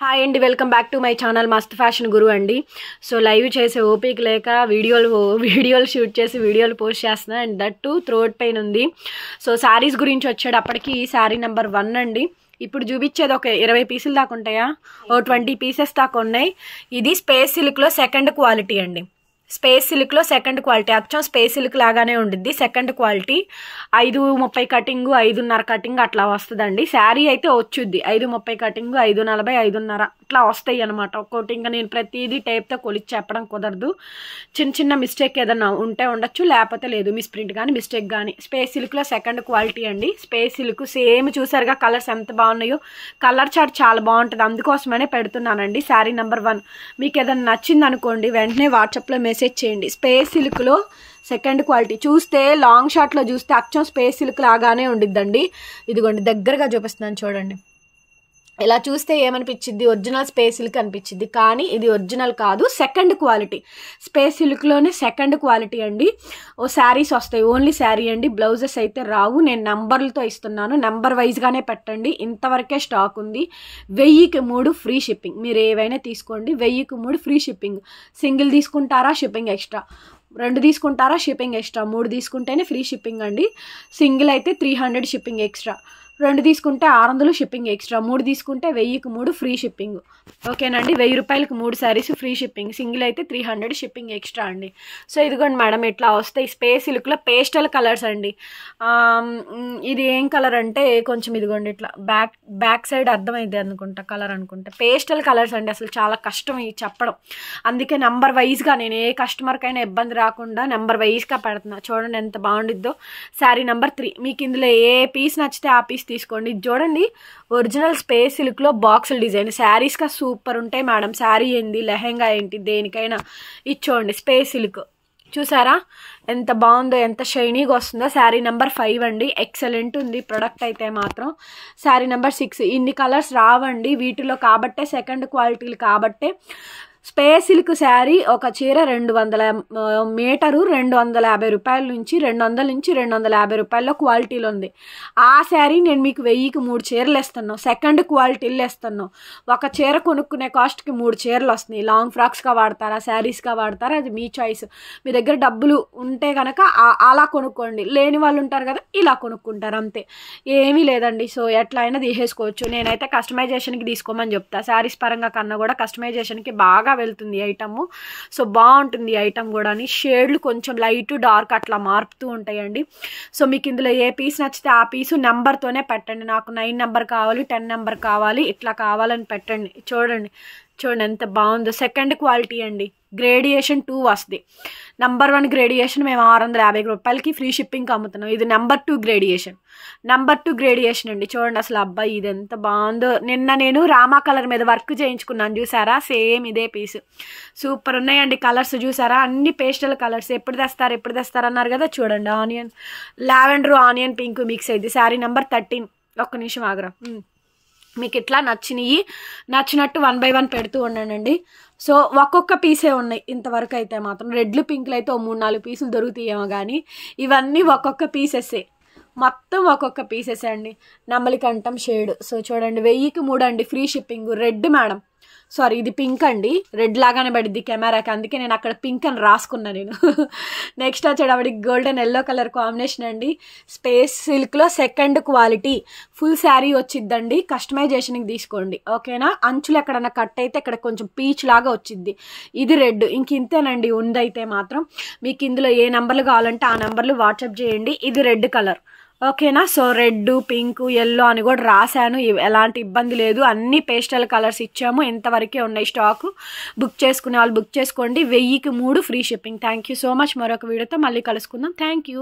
Hi అండి, welcome back to my channel మస్త్ fashion గురు అండి. సో లైవ్ చేసే ఓపిక లేక వీడియోలు షూట్ చేసి వీడియోలు పోస్ట్ చేస్తున్నా. And that to throat pain ఉంది. సో శారీస్ గురించి వచ్చేటప్పటికి శారీ నెంబర్ 1 అండి. ఇప్పుడు చూపించేది ఒక 20 పీసులు దాకా ఉంటాయా, 20 పీసెస్ దాకా ఉన్నాయి. ఇది స్పేస్ సిల్క్లో సెకండ్ క్వాలిటీ అండి. స్పేస్ సిల్క్లో సెకండ్ క్వాలిటీ, అచ్చం స్పేస్ సిల్క్ లాగానే ఉండిద్ది. సెకండ్ క్వాలిటీ 5:30 కటింగ్, 5:30 కటింగ్ అట్లా వస్తుందండి. శారీ అయితే వచ్చుద్ది 5:30 కటింగ్, 5:40, 5:30 అట్లా వస్తాయి అనమాట. ఒక్కోటి ఇంకా నేను ప్రతిదీ టేప్తో కొలిచి చెప్పడం కుదరదు. చిన్న మిస్టేక్ ఏదన్నా ఉంటే ఉండొచ్చు, లేకపోతే లేదు. మిస్ప్రింట్ కానీ మిస్టేక్ కానీ. స్పేస్ సిల్క్లో సెకండ్ క్వాలిటీ అండి. స్పేస్ సిల్క్ సేమ్ చూసారుగా, కలర్స్ ఎంత బాగున్నాయో. కలర్ చార్ట్ చాలా బాగుంటుంది, అందుకోసమనే పెడుతున్నానండి. శారీ నెంబర్ 1 మీకు ఏదైనా నచ్చింది అనుకోండి, వెంటనే వాట్సాప్లో మెసేజ్ చేయండి. స్పేస్ సిల్క్లో సెకండ్ క్వాలిటీ. చూస్తే లాంగ్ షాట్లో చూస్తే అచ్చం స్పేస్ సిల్క్ లాగానే ఉండిద్దండి. ఇదిగోండి దగ్గరగా చూపిస్తున్నాను చూడండి. ఇలా చూస్తే ఏమనిపించింది, ఒరిజినల్ స్పేస్ సిల్క్ అనిపించింది. కానీ ఇది ఒరిజినల్ కాదు, సెకండ్ క్వాలిటీ. స్పేస్ సిల్క్లోనే సెకండ్ క్వాలిటీ అండి. ఓ శారీస్ వస్తాయి, ఓన్లీ శారీ అండి. బ్లౌజెస్ అయితే రావు. నేను నెంబర్లతో ఇస్తున్నాను, నెంబర్ వైజ్గానే పెట్టండి. ఇంతవరకే స్టాక్ ఉంది. 1000కి 3 ఫ్రీ షిప్పింగ్. మీరు ఏవైనా తీసుకోండి, 1000కి 3 ఫ్రీ షిప్పింగ్. సింగిల్ తీసుకుంటారా షిప్పింగ్ ఎక్స్ట్రా, 2 తీసుకుంటారా షిప్పింగ్ ఎక్స్ట్రా, 3 తీసుకుంటేనే ఫ్రీ షిప్పింగ్ అండి. సింగిల్ అయితే 300 షిప్పింగ్ ఎక్స్ట్రా, 2 తీసుకుంటే 600 షిప్పింగ్ ఎక్స్ట్రా, 3 తీసుకుంటే 1000కి 3 ఫ్రీ షిప్పింగ్. ఓకేనండి. 1000 రూపాయలకి 3 శారీస్ ఫ్రీ షిప్పింగ్. సింగిల్ అయితే 300 షిప్పింగ్ ఎక్స్ట్రా అండి. సో ఇదిగోండి మేడం, ఇట్లా వస్తాయి. స్పేస్ సిల్క్లో పేస్టల్ కలర్స్ అండి. ఇది ఏం కలర్ అంటే కొంచెం ఇదిగోండి ఇట్లా బ్యాక్ సైడ్ అర్థమైంది అనుకుంటా, కలర్ అనుకుంటా. పేస్టల్ కలర్స్ అండి. అసలు చాలా కష్టం ఇది చెప్పడం, అందుకే నెంబర్ వైజ్గా నేను ఏ కస్టమర్కైనా ఇబ్బంది రాకుండా నెంబర్ వైజ్గా పెడుతున్నా. చూడండి ఎంత బాగుండిద్దో. శారీ నెంబర్ 3. మీకు ఇందులో ఏ పీస్ నచ్చితే ఆ పీస్ తీసుకోండి. చూడండి, ఒరిజినల్ స్పేస్ సిల్క్లో బాక్సుల డిజైన్. శారీస్గా సూపర్ ఉంటాయి మేడం. శారీ ఏంటి, లెహెంగా ఏంటి, దేనికైనా ఇచ్చోండి. స్పేస్ సిల్క్ చూసారా ఎంత బాగుందో, ఎంత షైనీగా వస్తుందో. శారీ నెంబర్ 5 అండి. ఎక్సలెంట్ ఉంది ప్రోడక్ట్ అయితే మాత్రం. శారీ నెంబర్ 6. ఇన్ని కలర్స్ రావండి వీటిలో, కాబట్టే సెకండ్ క్వాలిటీలు కాబట్టే. స్పేస్ సిల్క్ శారీ ఒక చీర 200 మీటరు 250 రూపాయల నుంచి 200 నుంచి 250 రూపాయల్లో క్వాలిటీలో ఉంది. ఆ శారీ నేను మీకు 1000కి 3 చీరలు ఇస్తున్నాను. సెకండ్ క్వాలిటీలు ఇస్తున్నాను. ఒక చీర కొనుక్కునే కాస్ట్కి 3 చీరలు వస్తున్నాయి. లాంగ్ ఫ్రాక్స్గా వాడతారా, శారీస్గా వాడతారా, అది మీ చాయిస్. మీ దగ్గర డబ్బులు ఉంటే కనుక అలా కొనుక్కోండి, లేని వాళ్ళు ఉంటారు కదా, ఇలా కొనుక్కుంటారు అంతే, ఏమీ లేదండి. సో ఎట్లా అయినా తీసేసుకోవచ్చు. నేనైతే కస్టమైజేషన్కి తీసుకోమని చెప్తా. శారీస్ పరంగా కన్నా కూడా కస్టమైజేషన్కి బాగా వెళ్తుంది ఐటమ్. సో బాగుంటుంది ఐటమ్ కూడా. షేడ్లు కొంచెం లైట్ డార్క్ అట్లా మారుతూ ఉంటాయండి. సో మీకు ఇందులో ఏ పీస్ నచ్చితే ఆ పీసు నెంబర్తోనే పెట్టండి. నాకు 9 నెంబర్ కావాలి, 10 నెంబర్ కావాలి, ఇట్లా కావాలని పెట్టండి. చూడండి ఎంత బాగుందో. సెకండ్ క్వాలిటీ అండి. గ్రేడియేషన్ 2 వస్తుంది. నెంబర్ 1 గ్రేడియేషన్ మేము 650 రూపాయలకి ఫ్రీ షిప్పింగ్కి అమ్ముతున్నాం. ఇది నెంబర్ 2 గ్రేడియేషన్. నెంబర్ 2 గ్రేడియేషన్ అండి. చూడండి అసలు అబ్బాయి ఇది ఎంత బాగుందో. నిన్న నేను రామా కలర్ మీద వర్క్ చేయించుకున్నాను చూసారా, సేమ్ ఇదే పీస్. సూపర్ ఉన్నాయండి కలర్స్. చూసారా, అన్ని పేస్టల్ కలర్స్. ఎప్పుడు తెస్తారు అన్నారు కదా. చూడండి, onion lavender, onion pink mix అయింది. శారీ నెంబర్ 13. ఒక్క నిమిషం ఆగరా. మీకు ఇట్లా నచ్చినట్టు 1 by 1 పెడుతూ ఉండండి. సో ఒక్కొక్క పీసే ఉన్నాయి ఇంతవరకు అయితే మాత్రం. రెడ్లు పింక్లు అయితే 3-4 పీసులు దొరుకుతాయేమో కానీ ఇవన్నీ ఒక్కొక్క పీసెస్సే, మొత్తం ఒక్కొక్క పీసెస్ అండి. నెమలి కంఠం షేడ్. సో చూడండి, 1000కి 3 అండి free shipping. Red madam, sorry ఇది పింక్ అండి. రెడ్ లాగానే పడిద్ది కెమెరాకి, అందుకే నేను అక్కడ పింక్ అని రాసుకున్నా నేను. నెక్స్ట్ వచ్చేటప్పటికి గోల్డెన్ ఎల్లో కలర్ కాంబినేషన్ అండి. స్పేస్ సిల్క్లో సెకండ్ క్వాలిటీ. ఫుల్ శారీ వచ్చిద్దండి. కస్టమైజేషన్కి తీసుకోండి, ఓకేనా. అంచులు ఎక్కడన్నా కట్ అయితే ఇక్కడ కొంచెం పీచ్ లాగా వచ్చిద్ది. ఇది రెడ్. ఇంతేనండి ఉందైతే మాత్రం. మీకు ఇందులో ఏ నెంబర్లు కావాలంటే ఆ నెంబర్లు వాట్సాప్ చేయండి. ఇది రెడ్ కలర్, ఓకేనా. సో రెడ్, పింక్, ఎల్లో అని కూడా రాశాను. ఎలాంటి ఇబ్బంది లేదు. అన్ని పేస్టల్ కలర్స్ ఇచ్చాము. ఇంతవరకే ఉన్నాయి స్టాకు. బుక్ చేసుకునే వాళ్ళు బుక్ చేసుకోండి. 1000కి 3 free shipping. Thank you so much. మరొక వీడియోతో మళ్ళీ కలుసుకుందాం. Thank you.